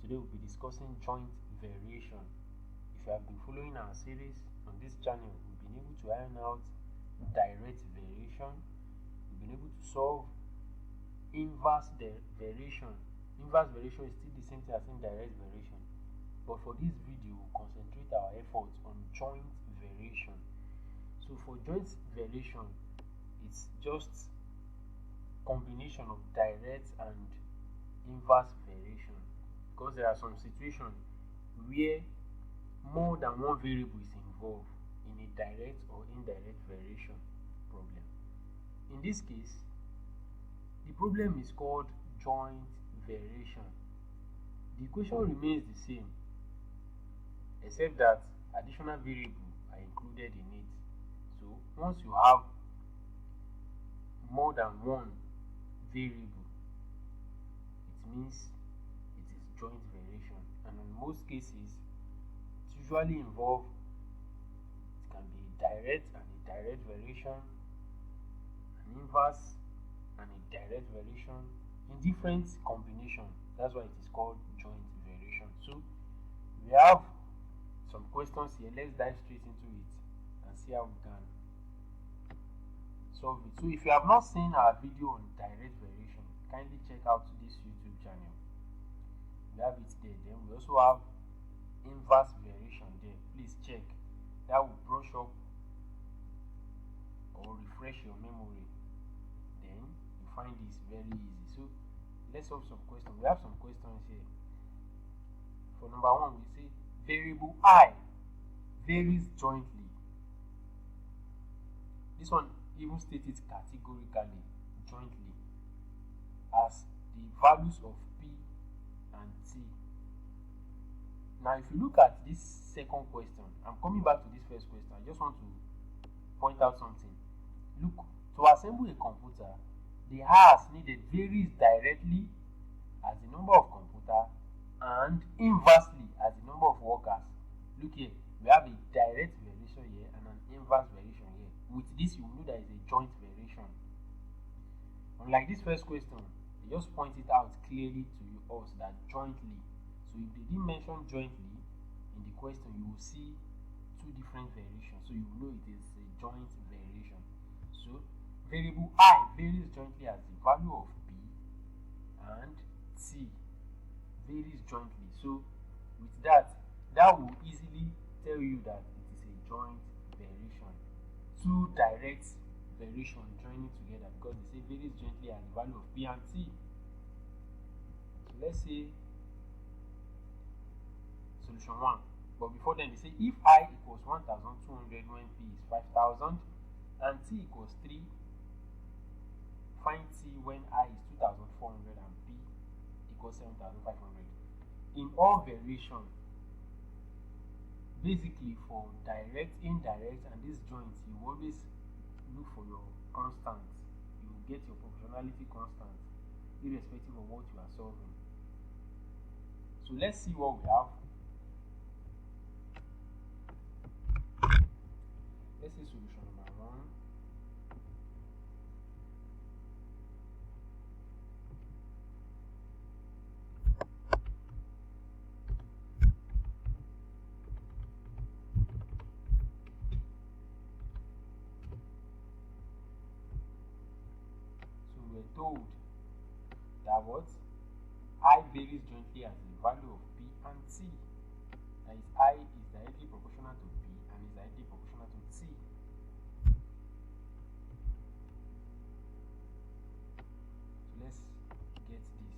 Today we'll be discussing joint variation. If you have been following our series on this channel, we've been able to iron out direct variation. We've been able to solve inverse variation. Inverse variation is still the same thing as indirect variation. But for this video, we'll concentrate our efforts on joint variation. So for joint variation, it's just combination of direct and inverse variation, because there are some situations where more than one variable is involved in a direct or indirect variation problem. In this case, the problem is called joint variation. The equation remains the same, except that additional variables are included in it. So once you have more than one variable, it means it is joint variation. And in most cases, it usually involve, it can be direct and indirect variation, an inverse and a direct variation in different combinations. That's why it is called joint variation. So we have some questions here. Let's dive straight into it and see how we can solve it. So if you have not seen our video on direct variation, kindly check out this YouTube channel. We have it there. Then we also have inverse variation there. Please check. That will brush up or refresh your memory. Then you find this very easy. So let's solve some questions. We have some questions here. For number one, we say variable I varies jointly. This one even stated categorically, jointly, as the values of P and T. Now if you look at this second question, I'm coming back to this first question. I just want to point out something. Look, to assemble a computer, the hours needed varies directly as the number of computer and inversely as the number of workers. Look here, we have a direct variation here and an inverse variation here. With this, you know there is a joint variation. Unlike this first question, they just point it out clearly to us that jointly. So if they didn't mention jointly in the question, you will see two different variations. So you will know it is a joint variation. So variable I varies jointly as the value of P and T varies jointly. So with that will easily tell you that it is a joint variation. Two direct variation joining together, because they say varies jointly as the value of P and T. So let's say solution 1. But before then, they say if I equals 1200 when P is 5000 and T equals 3, find T when I is 2400 and P equals 7500. In all variation, basically for direct, indirect, and this joint, you always look for your constant. You will get your proportionality constant irrespective of what you are solving. So let's see what we have. Let's see solution number 1. Told that what I varies jointly as the value of P and T. That is, I is directly proportional to P and is directly proportional to T. So let's get this.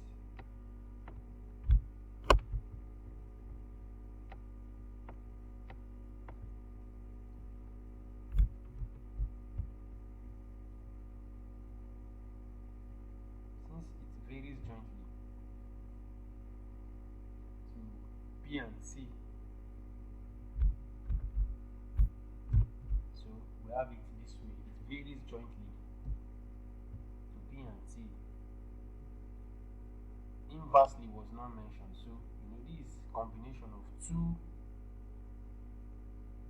Varies jointly to P and T. So we have it this way. It varies jointly to P and T. Inversely was not mentioned. So this is combination of two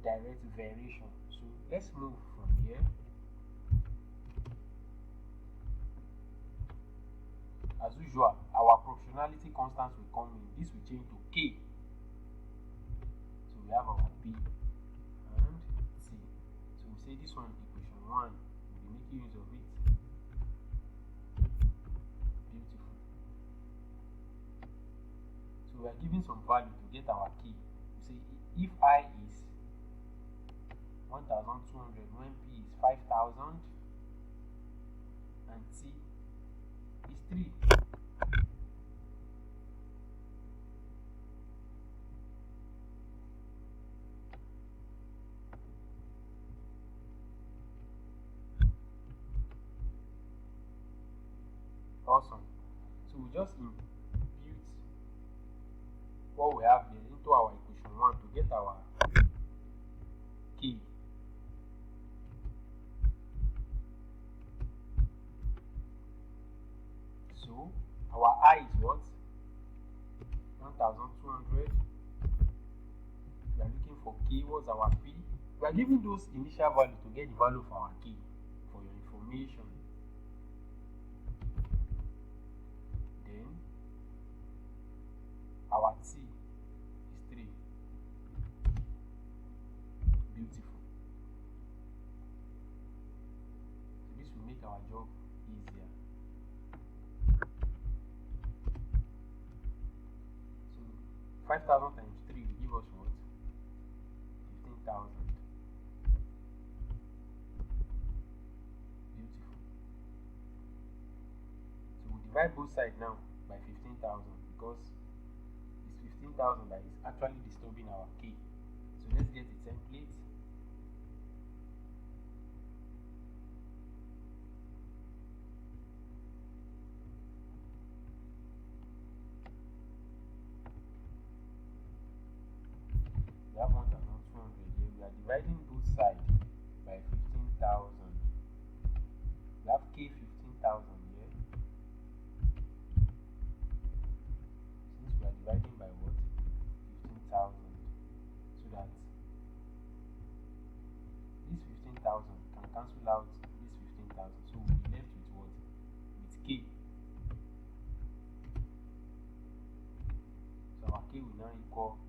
direct variation. So let's move from here. As usual, our proportionality dimensionality constants will come in. This will change to k. So we have our p and t. So we say this one, equation 1, we'll be making use of it. Beautiful. So we are giving some value to get our k. We say if I is 1200 when p is 5000 and t is 3. Awesome. So we just impute what we have there into our equation 1 to get our k. So our I is what? 1200. We are looking for k. What's our p? We are giving those initial value to get the value of our k for your information. Then our t is 3. Beautiful. So this will make our job easier. So 5000 times 3 will give us what? 15,000. Beautiful. So we divide both sides now by 15,000 because it's 15,000 that is actually disturbing our k. So let's get a template. We have 1200 here. We are dividing both sides by 15,000. We have k 15,000 here. Since we are dividing by what? 15,000. So that this 15,000 can cancel out this 15,000. So we'll be left with what? With k. So our k will now equal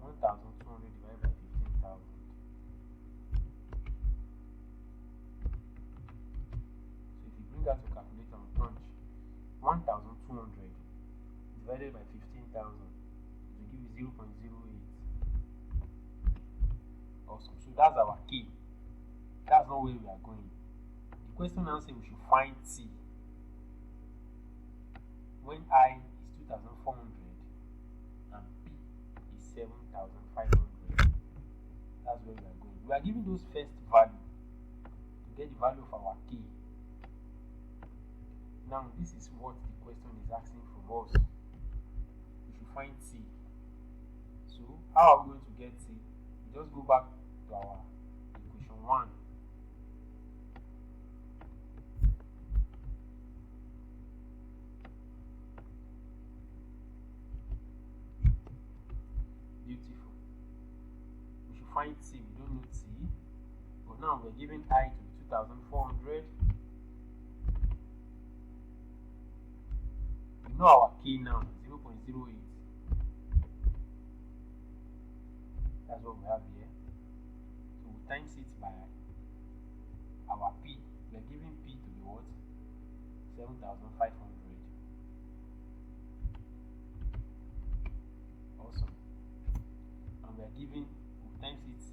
1200 divided by 15,000. So if you bring out your calculator and punch 1200 divided by 15,000, it will give you 0.08. Awesome. So that's our k. That's not where we are going. The question now says we should find t when I is 2400 and p is 7,500. That's where we are going. We are giving those first value to get the value of our k. Now this is what the question is asking from us. We should find t. So how are we going to get t? We just go back to our equation 1. Beautiful. We should find t. We don't know t, but now we're giving I to 2,400. We know our k now, 0.08. That's what we have here. So we times it by our p. We're giving p to be what? 7,500. Awesome. And we are giving, we times it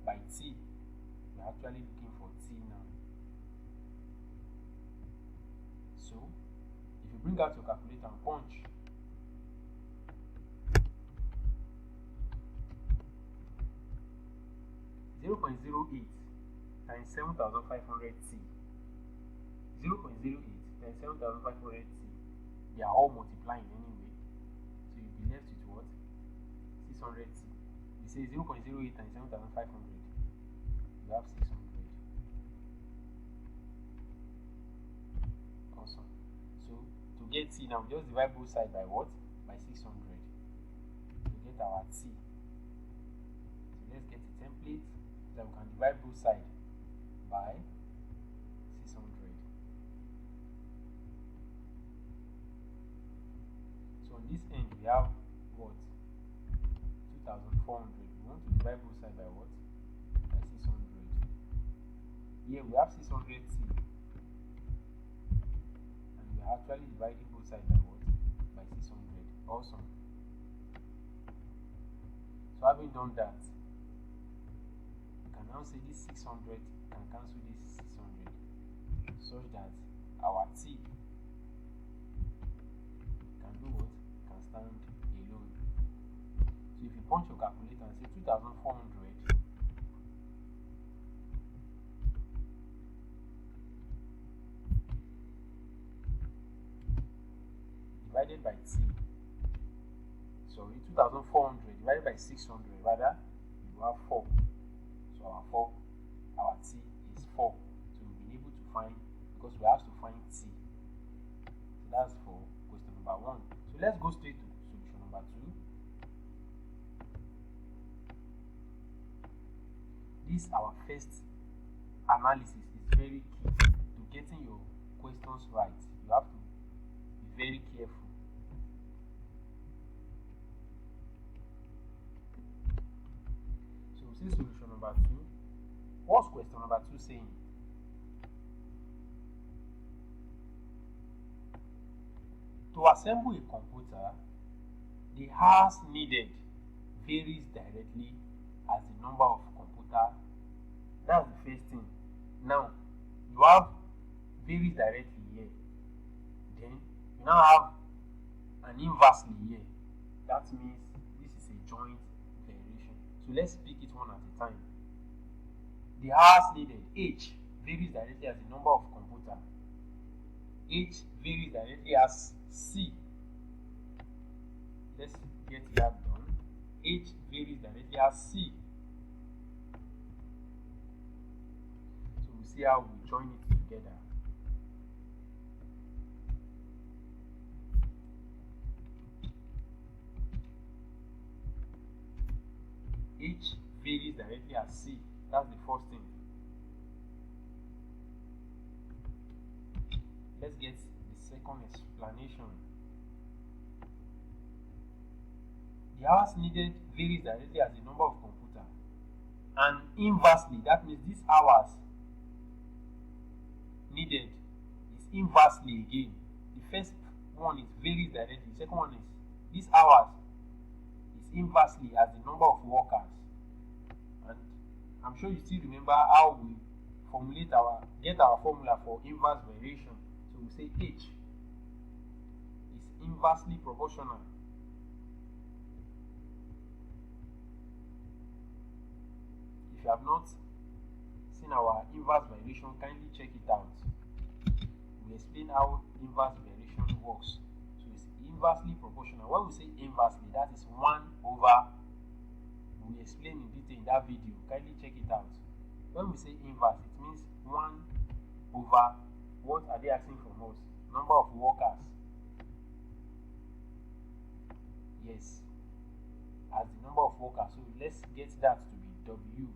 by t. We're actually looking for t now. So if you bring out your calculator and punch 0.08 times 7,500 t. 0.08 times 7,500 t. They are all multiplying anyway. So you'll be left with what? 600 t. We say 0.08 times 7,500. You have 600. Awesome. So to get t now, just divide both sides by what? By 600 to get our t. So let's get a template that we can divide both sides by 600. this end we have what? 2400. We want to divide both sides by what? By 600. Here we have 600t, and we are actually dividing both sides by what? By 600. Awesome. So having done that, we can now say this 600 can cancel this 600, such that our t can do what? Can stand alone. So if you punch your calculator and say 2400 divided by t, sorry, 2400 divided by 600, rather, you have 4. So our t is 4. So we'll be able to find, because we have to find t. So that's for question number 1. So let's go straight to solution number 2. This our first analysis is very key to getting your questions right. You have to be very careful. So we see solution number 2. What's question number 2 saying? To assemble a computer, the hours needed varies directly as the number of computer. That's the first thing. Now, you have varies directly here. Then you now have an inversely here. That means this is a joint variation. So let's pick it one at a time. The hours needed, H, varies directly as the number of computer. H varies directly as C. Let's get that done. H varies directly as C. So we see how we join it together. H varies directly as C. That's the first thing. Let's get the second explanation. The hours needed varies directly as the number of computer. And inversely, that means these hours needed is inversely again. The first one is varies directly. The second one is these hours is inversely as the number of workers. And I'm sure you still remember how we get our formula for inverse variation. So we say H is inversely proportional if you have not seen our inverse variation, kindly check it out. We explain how inverse variation works. So it's inversely proportional. When we say inversely, that is 1 over. We explain in detail in that video. Kindly check it out. When we say inverse, it means 1 over, what are they asking from us? Number of workers. Yes, as the number of workers. So let's get that to be W.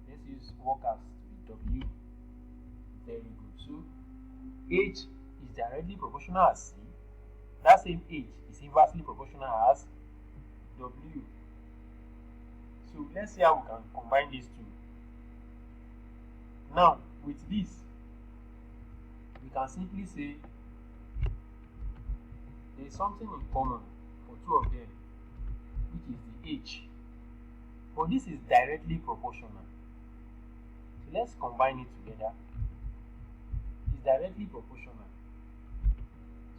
Let's use workers to be W. Very good. So H is directly proportional as C. That same H is inversely proportional as W. So let's see how we can combine these two. Now, with this, we can simply say there is something in common for two of them, which is the H. But this is directly proportional. So let's combine it together. It's directly proportional.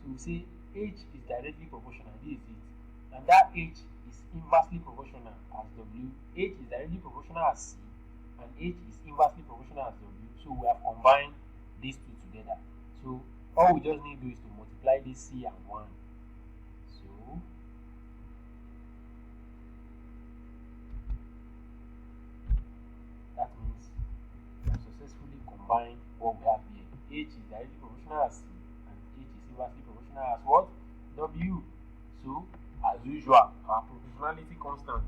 So we say H is directly proportional. This is it. And that H is inversely proportional as W. H is directly proportional as C. And H is inversely proportional as W. So we have combined these two together. So all we just need to do is to multiply this C and 1. So that means we have successfully combined what we have here. H is directly proportional as C and H is inversely proportional as what? W. So as usual, our proportionality constant.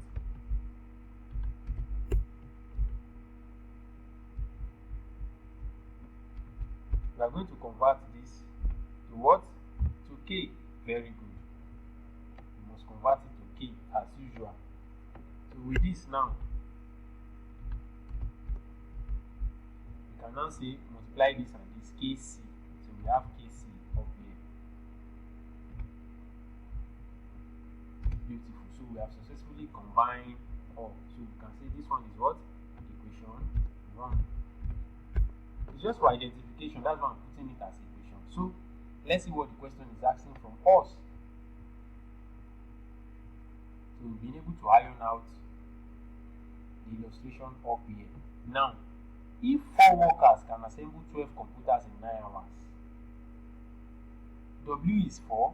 We are going to convert this to what? To K. Very good. with this now, we can now say multiply this and this KC. So we have KC up here. Beautiful. So we have successfully combined all. So we can say this one is what? Equation 1. It's just for identification. That's why I'm putting it as equation. So let's see what the question is asking from us. So we've been able to iron out the illustration up here. Now, if 4 workers can assemble 12 computers in 9 hours, W is 4,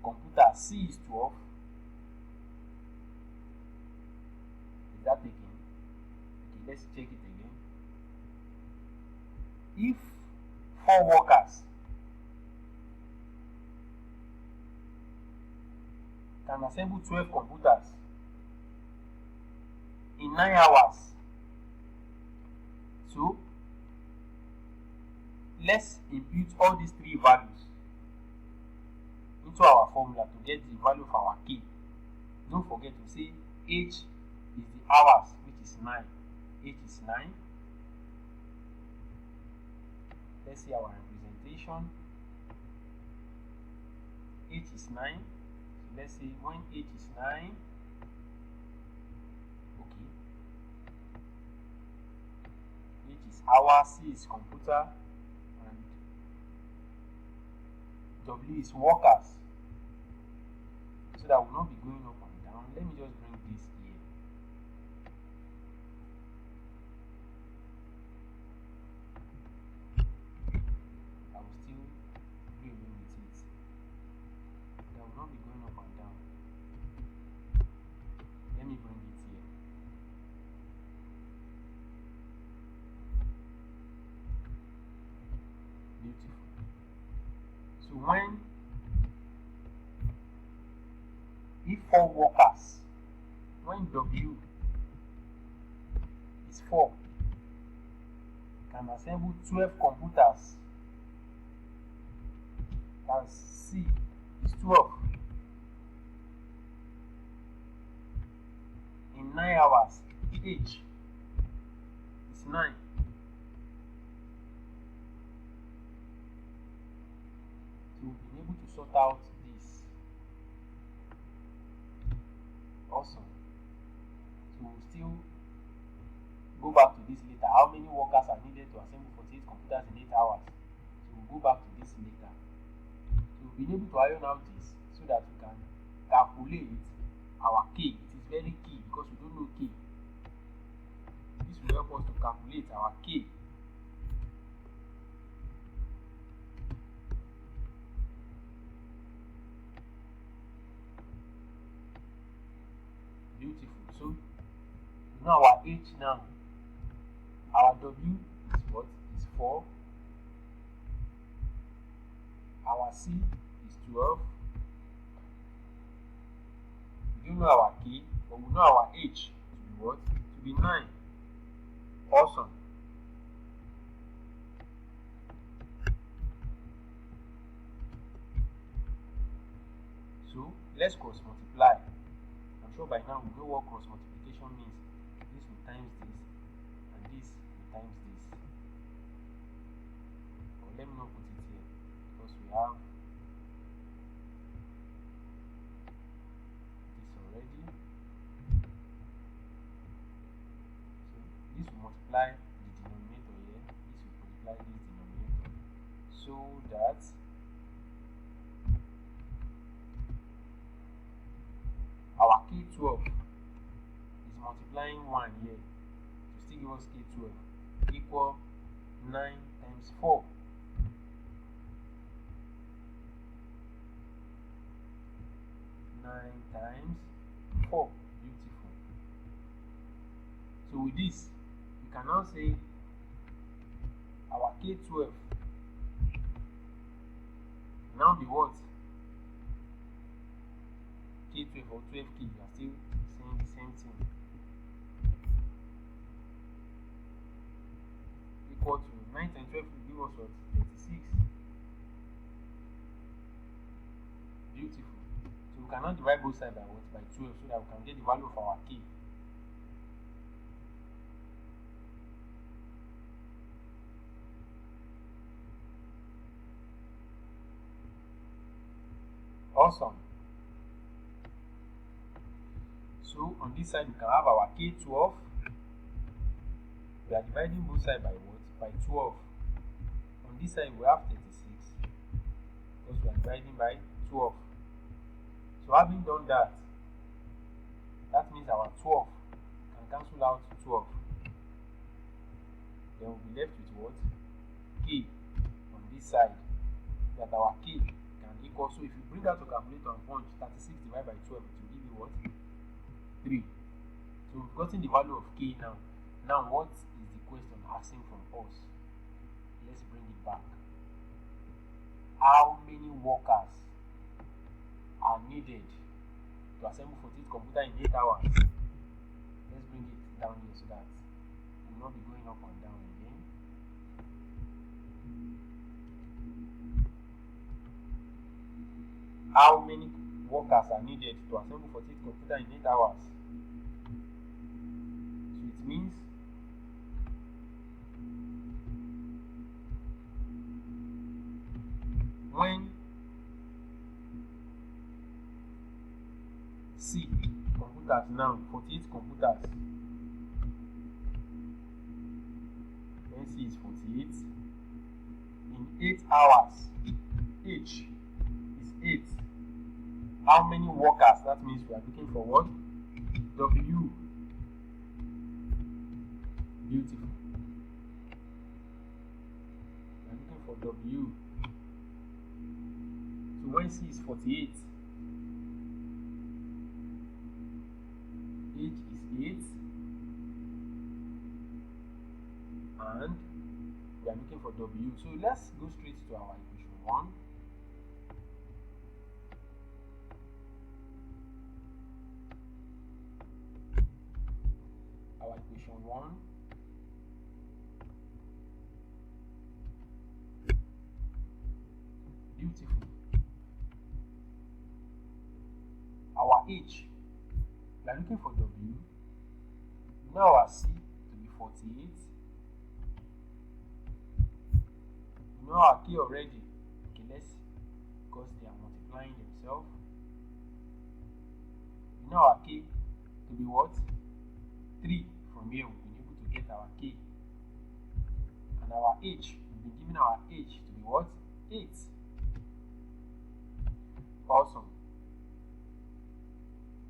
computer C is 12. Is that taken? Okay, let's check it again. If 4 workers can assemble 12 computers in 9 hours, so let's impute all these 3 values into our formula to get the value of our K. Don't forget to say H is the hours, which is 9. H is 9. Let's see our representation. H is 9. So let's say when H is 9, okay. H is hour, C is computer, and W is workers. So that will not be going up and down. Let me just bring this here. I will still do away with it. That will not be going up and down. Let me bring it here. Beautiful. So if 4 workers, when W is 4, can assemble 12 computers, and C is 12 in 9 hours, H is 9. So we've been able to sort out this. Awesome. So we'll still go back to this later. How many workers are needed to assemble 48 computers in 8 hours? So we'll go back to this later. So we've been able to iron out this so that we can calculate our K. It is very key because we don't know K. This will help us to calculate our K. Beautiful. So we know our H now. Our W is what? Is 4. Our C is 12. We don't know our K, but we know our H to be what? To be 9. Awesome. So let's cross multiply. I'm sure by now we know what cross multiplication means. This will times this, and this will times this. But let me not put it here because we have this already. So this will multiply the denominator here. This will multiply this denominator, so that our K12 is multiplying 1 here to still give us K12 equal 9 times 4. 9 times 4. Beautiful. So with this, we can now say our K12 now be what? K12 or 12K, you are still saying the same thing. Equal to 9 times 12 will give us what? 36. Beautiful. So we can now divide both sides by what? By 12, so that we can get the value of our k. Awesome. So on this side we can have our k12. We are dividing both sides by what? By 12. On this side we have 36 because we are dividing by 12. So having done that, that means our 12 can cancel out 12. Then we'll be left with what? K on this side. That our k can equal. So if you bring out your calculator and punch 36 divided by 12, it will give you what? 3. So we've gotten the value of k now. Now what is the question asking from us? Let's bring it back. How many workers are needed to assemble 48 computer in 8 hours? Let's bring it down here so that we will not be going up and down again. How many workers are needed to assemble 48 computer in 8 hours? So it means when C computers now 48 computers, when C is 48 in 8 hours, H is 8. How many workers? That means we are looking for what? W. Beautiful. We are looking for W. So when C is 48, H is 8, and we are looking for W. So let's go straight to our equation 1. Our equation 1. Beautiful. Our H, we are looking for W. We know our C to be 48. We know our K already. Okay, let's, because they are multiplying themselves. We know our K to be what? 3. From here we've been able to get our K. And our H, we've been given our H to be what? 8. Awesome.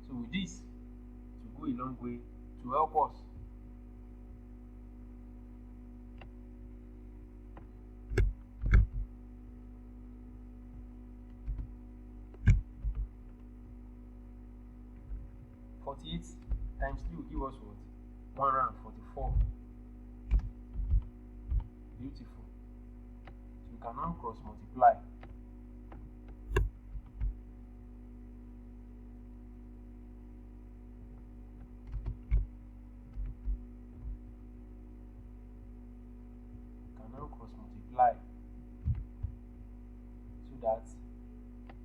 So with this, it will go a long way to help us. Times 3 will give us what? 144. Beautiful. So we can now cross multiply. Cross multiply so that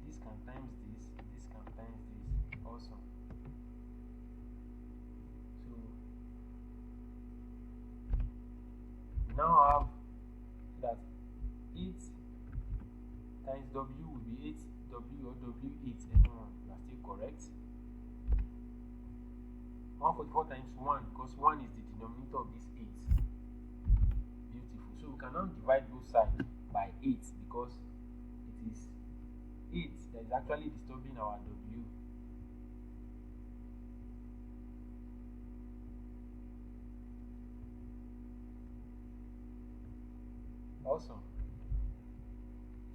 this can times this can times this. Awesome. So we now have that 8 times W will be 8W or W8. Everyone, you are still correct. 144 times 1, because 1 is the denominator of this 8. Beautiful. So we can now divide both sides by 8 because it is 8 that is actually disturbing our W. Awesome.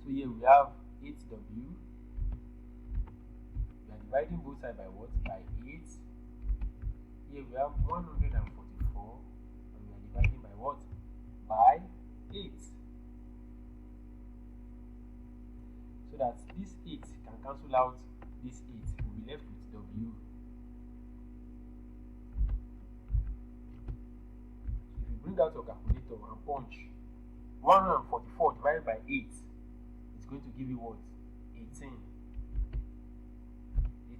So here we have 8W. We are dividing both sides by what? By 8. Here we have 144 and we are dividing by what? By 8. So that this 8 can cancel out this 8. We'll be left with W. So if you bring out your calculator and punch 144 divided by 8, it's going to give you what? 18.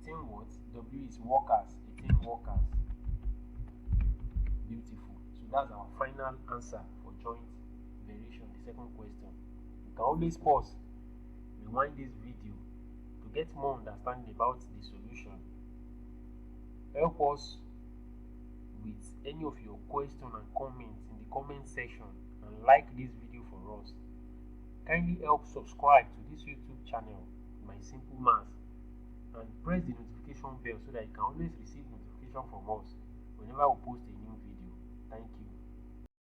18 what? W is workers. 18 workers. Beautiful. So that's our final answer for joint variation, the second question. You can always pause, rewind this video to get more understanding about the solution. Help us with any of your questions and comments in the comment section, and like this video for us. Kindly help subscribe to this YouTube channel, My Simple Maths, and press the notification bell so that you can always receive notification from us whenever we post a new video. Thank you.